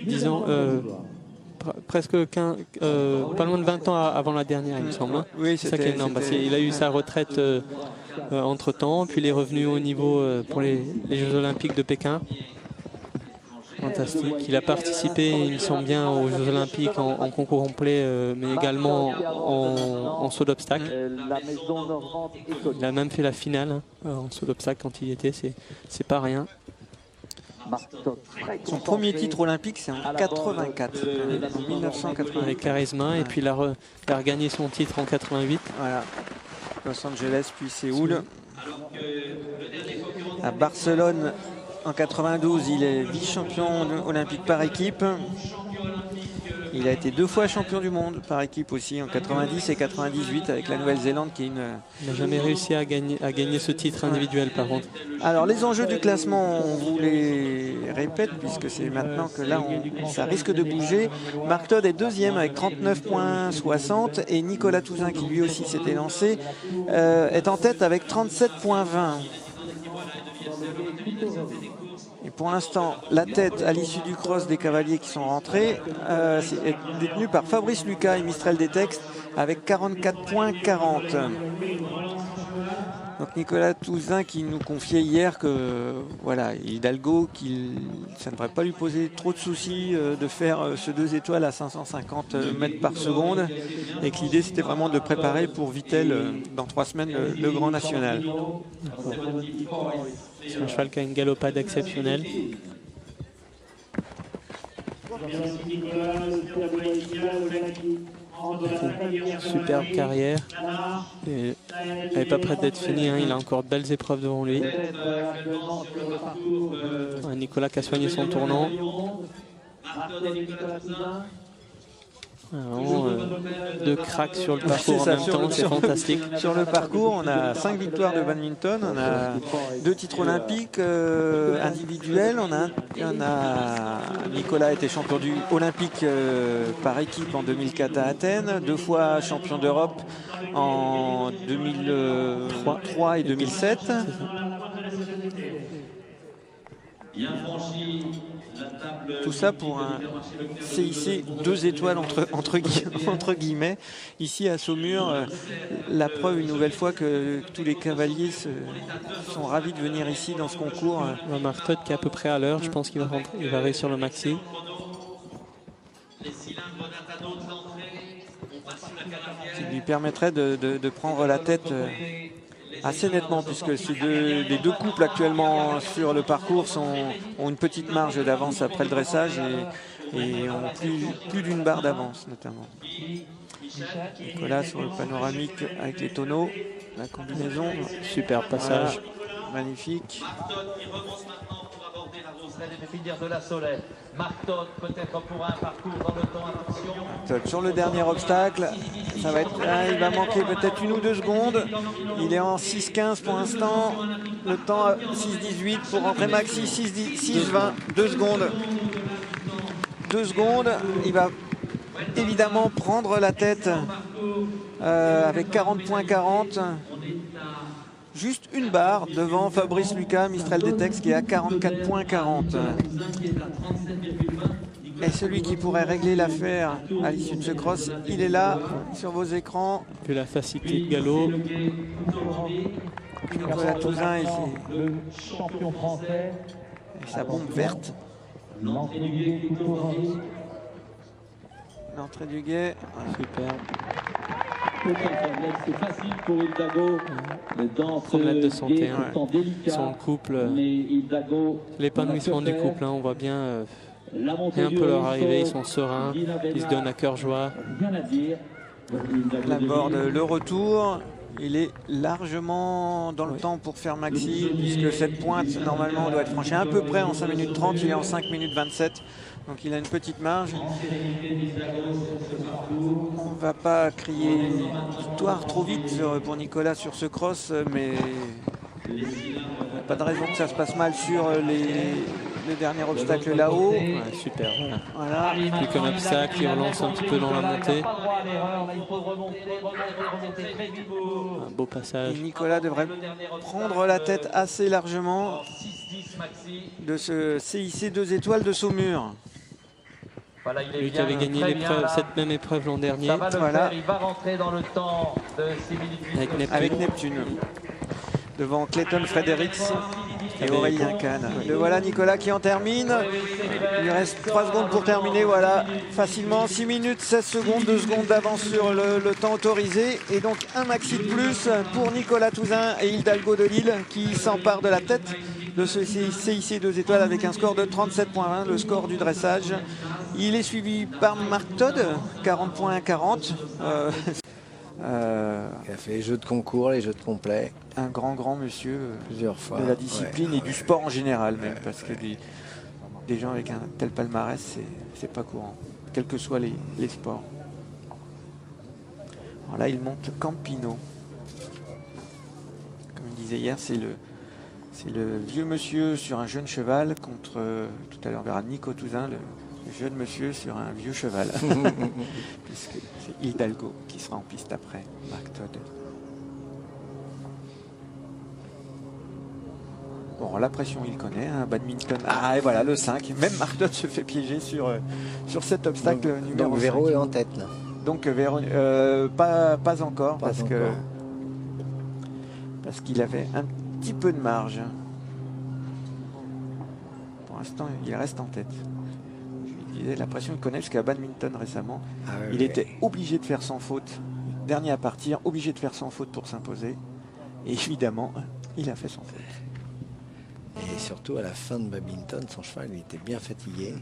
10 ans, presque 15, pas loin de 20 ans avant la dernière, il me semble. Oui, c'est ça qui est énorme. Il a eu sa retraite entre-temps, puis il est revenu au niveau pour les Jeux Olympiques de Pékin. Fantastique. Il a participé, il me semble bien, aux Jeux Olympiques en concours complet, mais également en saut d'obstacle. Il a même fait la finale en saut d'obstacle quand il y était, c'est pas rien. Son premier titre olympique, c'est en 84, en 1980. Avec Charisma, et puis il a regagné son titre en 88. Voilà. Los Angeles, puis Séoul. À Barcelone, en 92, il est vice-champion olympique par équipe. Il a été 2 fois champion du monde par équipe aussi, en 90 et 98 avec la Nouvelle-Zélande qui est une... Il n'a jamais réussi à gagner ce titre individuel par contre. Alors les enjeux du classement, on vous les répète puisque c'est maintenant que là ça risque de bouger. Mark Todd est deuxième avec 39,60 et Nicolas Touzin qui lui aussi s'était lancé est en tête avec 37,20. Et pour l'instant, la tête à l'issue du cross des cavaliers qui sont rentrés est détenue par Fabrice Lucas et Mistral des Textes avec 44,40. Donc Nicolas Touzin qui nous confiait hier que voilà, Hidalgo, ça ne devrait pas lui poser trop de soucis de faire ce 2 étoiles à 550 mètres par seconde et que l'idée c'était vraiment de préparer pour Vittel dans 3 semaines le Grand National. C'est un cheval qui a une galopade exceptionnelle. Superbe carrière. Et elle n'est pas prête d'être finie, hein. Il a encore de belles épreuves devant lui. Nicolas qui a soigné son tournant. Deux cracks sur le parcours en même temps, c'est fantastique. Sur le parcours, on a 5 victoires de badminton, on a 2 titres olympiques individuels, Nicolas a été champion olympique par équipe en 2004 à Athènes, 2 fois champion d'Europe en 2003 et 2007. Tout ça pour un CIC 2 étoiles entre guillemets. Ici à Saumur, la preuve une nouvelle fois que tous les cavaliers sont ravis de venir ici dans ce concours. Mark Todd qui est à peu près à l'heure, je pense qu'il va réussir le maxi. Qui lui permettrait de prendre la tête assez nettement, puisque les deux couples actuellement sur le parcours ont une petite marge d'avance après le dressage et ont plus d'une barre d'avance notamment. Nicolas sur le panoramique avec les tonneaux, la combinaison. Super passage. Voilà, magnifique. Sur le dernier obstacle, ça va être, il va manquer peut-être 1 ou 2 secondes. Il est en 6,15 pour l'instant. Le temps 6,18 pour rentrer maxi 6,20. 2 secondes. 2 secondes. Il va évidemment prendre la tête avec 40,40. Juste une barre devant Fabrice Lucas, Mistral des Textes, qui est à 44,40. Et celui qui pourrait régler l'affaire à l'issue de ce cross, il est là sur vos écrans. Puis la facilité de galop. Nicolas Touzin ici. Le champion français. Et sa bombe verte. L'entrée du guet. L'entrée du guet. Super. C'est facile pour Hidalgo dans ce guet pourtant délicat. Son couple, l'épanouissement du couple, hein, on voit bien un peu leur arrivée, ils sont sereins, ils se donnent à cœur joie. La board, le retour, il est largement dans le temps pour faire maxi, puisque cette pointe, normalement, doit être franchie à peu près en 5 minutes 30, il est en 5 minutes 27. Donc il a une petite marge. On ne va pas crier victoire trop vite pour Nicolas sur ce cross, mais il n'y a pas de raison que ça se passe mal sur le dernier obstacle là-haut. Ouais, super. Voilà. Plus qu'un obstacle, il relance un petit peu dans la montée. Un beau passage. Et Nicolas devrait prendre la tête assez largement de ce CIC 2 étoiles de Saumur. Voilà, Lui qui avait gagné cette même épreuve l'an dernier. Ça va le Voilà. faire, il va rentrer dans le temps de similitude. Avec Neptune. Devant Clayton Fredericks et Aurélien Kahn. Le voilà Nicolas qui en termine. Il lui reste 3 secondes pour terminer. Voilà, facilement 6 minutes 16 secondes, 2 secondes d'avance sur le temps autorisé. Et donc un maxi de plus pour Nicolas Touzin et Hidalgo de Lille qui s'emparent de la tête de ce CIC 2 étoiles avec un score de 37,20, le score du dressage. Il est suivi par Marc Todd, 40 points 40. Il a fait les jeux de concours, les jeux de complet. Un grand monsieur Plusieurs fois. de la discipline et du sport en général même, parce que des gens avec un tel palmarès, c'est pas courant, quels que soient les sports. Alors là, il monte Campino. Comme il disait hier, c'est le vieux monsieur sur un jeune cheval contre, tout à l'heure on verra Nico Touzin, le jeune monsieur sur un vieux cheval. Puisque c'est Hidalgo qui sera en piste après, Marc Todd. Bon, la pression, il connaît, un badminton. Ah, et voilà, le 5. Même Marc Todd se fait piéger sur cet obstacle numéro 5. Véro est en tête, là. Donc, Véro, pas encore, parce qu'il avait un petit peu de marge. Pour l'instant, il reste en tête. Je disais, la pression, il connaît, parce qu'à badminton récemment, il était obligé de faire sans faute. Dernier à partir, obligé de faire sans faute pour s'imposer. Et évidemment, il a fait sans faute. Et surtout à la fin de badminton, son cheval il était bien fatigué.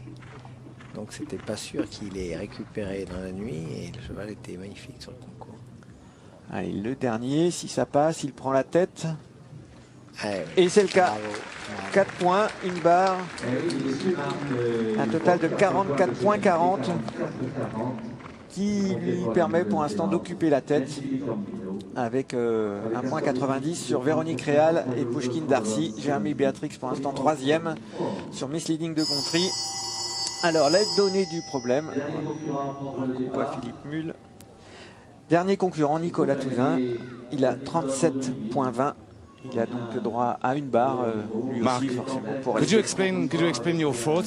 Donc c'était pas sûr qu'il ait récupéré dans la nuit et le cheval était magnifique sur le concours. Allez, le dernier, si ça passe, il prend la tête. Ouais. Et c'est le cas. Bravo. 4 points, une barre. Un total de 44 points 40 qui lui permet pour l'instant d'occuper la tête avec un point 90 sur Véronique Réal et Pushkin Darcy. Jérémy Béatrix pour l'instant 3e sur Misleading de Contry. Alors l'aide donnée du problème. Philippe Mull. Dernier concurrent, Nicolas Touzin. Il a 37,20. Il a donc droit à une barre, lui aussi forcément. Could you explain your fault?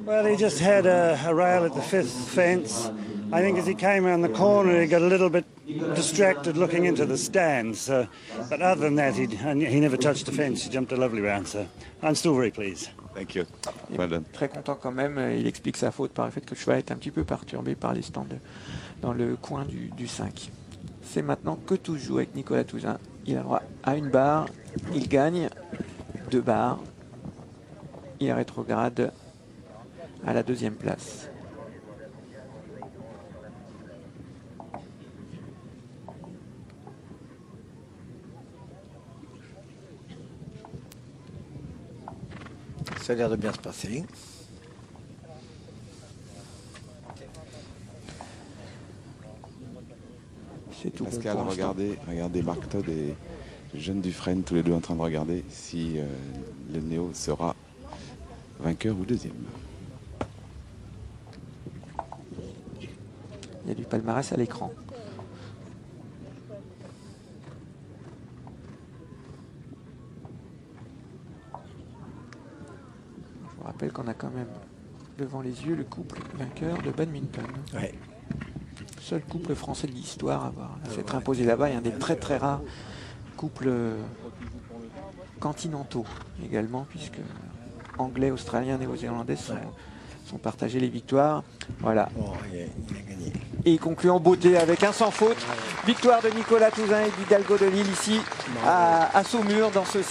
Well, he just had a rail at the 5th fence. I think as he came around the corner, he got a little bit distracted looking into the stands. But other than that, he never touched the fence. He jumped a lovely round, so I'm still very pleased. Thank you. Well done. Très content quand même. Il explique sa faute par le fait que le cheval est un petit peu perturbé par les stands dans le coin du 5. C'est maintenant que tout joue avec Nicolas Touzin. Il a droit à une barre, il gagne 2 barres, il rétrograde à la 2e place. Ça a l'air de bien se passer. Tout Pascal, regardez Marc Todd et Jeanne Dufresne, tous les deux en train de regarder si le Néo sera vainqueur ou 2e. Il y a du palmarès à l'écran. Je vous rappelle qu'on a quand même devant les yeux le couple vainqueur de badminton. Ouais. Seul couple français de l'histoire à avoir s'être imposé là-bas et un des très rares couples continentaux également, puisque anglais, australiens, néo-zélandais sont partagés les victoires. Voilà. Bon, il a gagné. Et il conclut en beauté avec un sans faute. Victoire de Nicolas Touzin et d'Hidalgo de Lille ici à Saumur dans ce